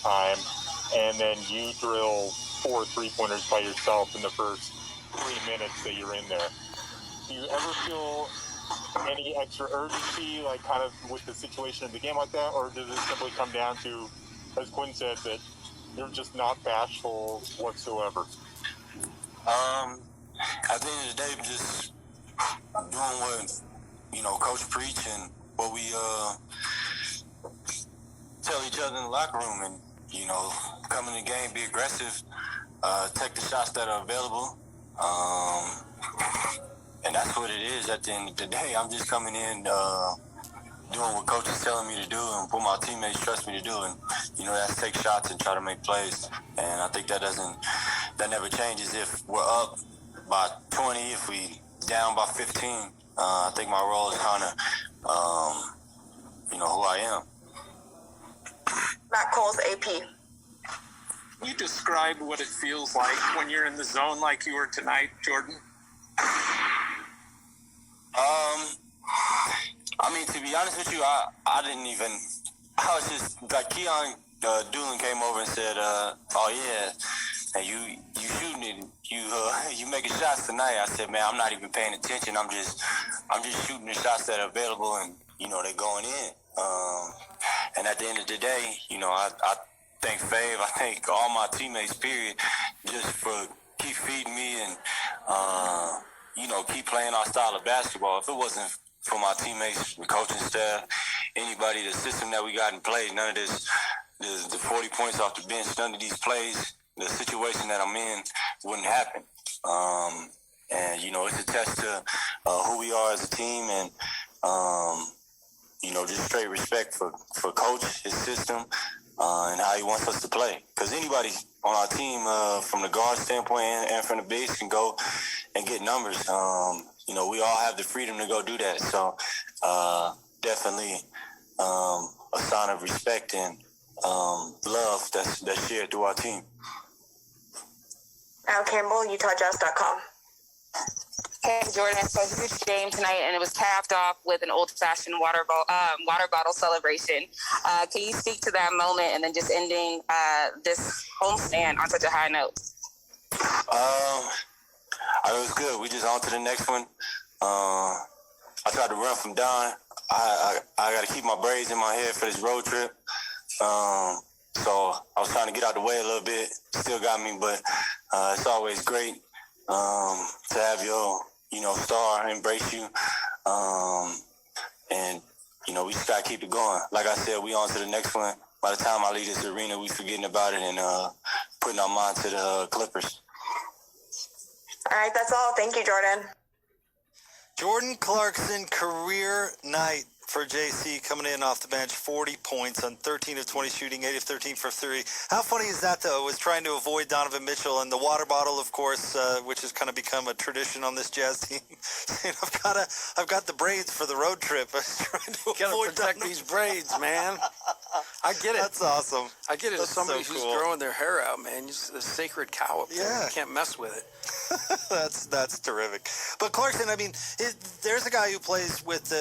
time, and then you drill 4 3-pointers by yourself in the first 3 minutes that you're in there. Do you ever feel any extra urgency, like kind of with the situation of the game like that, or does it simply come down to, as Quinn said, that you're just not bashful whatsoever? At the end of the day, just doing what, Coach preach and what we tell each other in the locker room, and, come in the game, be aggressive, take the shots that are available. And that's what it is at the end of the day. I'm just coming in, doing what coach is telling me to do and what my teammates trust me to do. And, that's take shots and try to make plays. And I think that never changes. If we're up by 20, if we down by 15, I think my role is kind of, who I am. Matt Cole's AP. Can you describe what it feels like when you're in the zone like you were tonight, Jordan? To be honest with you, I was just, like, Keon Doolin came over and said, oh yeah, and you shooting it, you making shots tonight. I said, man, I'm not even paying attention. I'm just shooting the shots that are available, and, they're going in. And at the end of the day, I thank Fave, I thank all my teammates, period, just for keep feeding me and, keep playing our style of basketball. If it wasn't for my teammates, the coaching staff, anybody, the system that we got in play, none of this, the 40 points off the bench, none of these plays, the situation that I'm in wouldn't happen. And, it's a test to who we are as a team, and, just straight respect for coach, his system, and how he wants us to play. Because anybody on our team, from the guard standpoint and from the base, can go and get numbers. We all have the freedom to go do that. So definitely a sign of respect and love that's shared through our team. Al Campbell, UtahJazz.com. Hey, Jordan, so huge game tonight, and it was capped off with an old-fashioned water bottle celebration. Can you speak to that moment and then just ending this homestand on such a high note? It was good. We just on to the next one. I tried to run from Don. I got to keep my braids in my head for this road trip. So I was trying to get out the way a little bit. Still got me, but it's always great to have your, star embrace you. And, we just got to keep it going. Like I said, we on to the next one. By the time I leave this arena, we forgetting about it and putting our mind to the Clippers. All right, that's all. Thank you, Jordan. Jordan Clarkson, career night for JC, coming in off the bench, 40 points on 13 of 20 shooting, 8 of 13 for 3. How funny is that, though? Was trying to avoid Donovan Mitchell and the water bottle, of course, which has kind of become a tradition on this Jazz team. I've got the braids for the road trip. I was trying to avoid protect these braids, man. I get it. That's awesome. I get it. That's As somebody so who's cool. growing their hair out, man, it's a sacred cow up there. Yeah. You can't mess with it. That's terrific. But Clarkson, there's a guy who plays with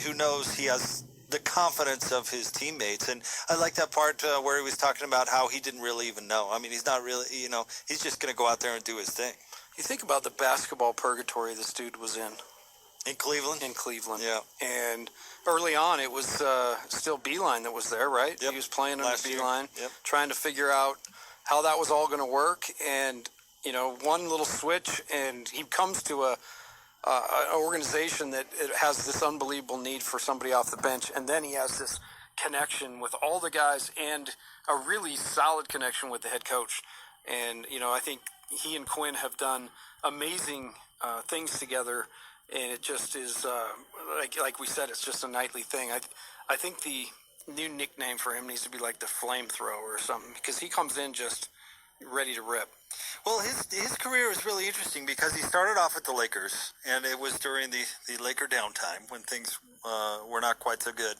who knows he has the confidence of his teammates, and I like that part where he was talking about how he didn't really even know. He's not really, he's just going to go out there and do his thing. You think about the basketball purgatory this dude was in. In Cleveland? In Cleveland. Yeah. And early on, it was still Beeline that was there, right? Yep. He was playing under Beeline, Yep. trying to figure out how that was all going to work. And, one little switch, and he comes to an organization that it has this unbelievable need for somebody off the bench. And then he has this connection with all the guys and a really solid connection with the head coach. And, I think he and Quinn have done amazing things together. And it just is, like we said, it's just a nightly thing. I think the new nickname for him needs to be like the flamethrower or something, because he comes in just ready to rip. Well, his career is really interesting because he started off at the Lakers, and it was during the Laker downtime when things were not quite so good.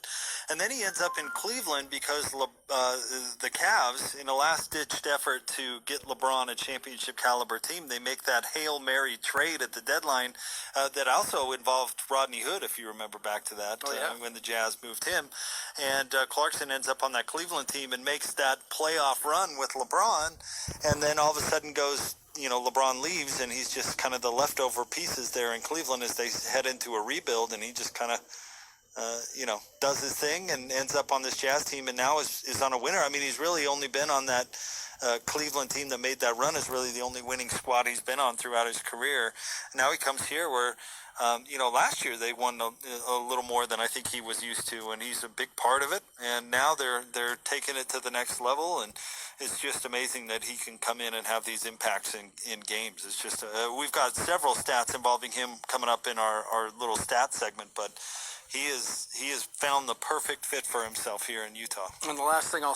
And then he ends up in Cleveland because the Cavs, in a last-ditched effort to get LeBron a championship-caliber team, they make that Hail Mary trade at the deadline that also involved Rodney Hood, if you remember back to that, when the Jazz moved him. And Clarkson ends up on that Cleveland team and makes that playoff run with LeBron, and then all of a sudden goes, LeBron leaves, and he's just kind of the leftover pieces there in Cleveland as they head into a rebuild, and he just kind of, does his thing and ends up on this Jazz team, and now is on a winner. I mean, he's really only been on that Cleveland team that made that run, is really the only winning squad he's been on throughout his career. Now he comes here where, last year they won a little more than I think he was used to, and he's a big part of it. And now they're taking it to the next level, and it's just amazing that he can come in and have these impacts in games. It's just we've got several stats involving him coming up in our little stat segment, but he has found the perfect fit for himself here in Utah. And the last thing I'll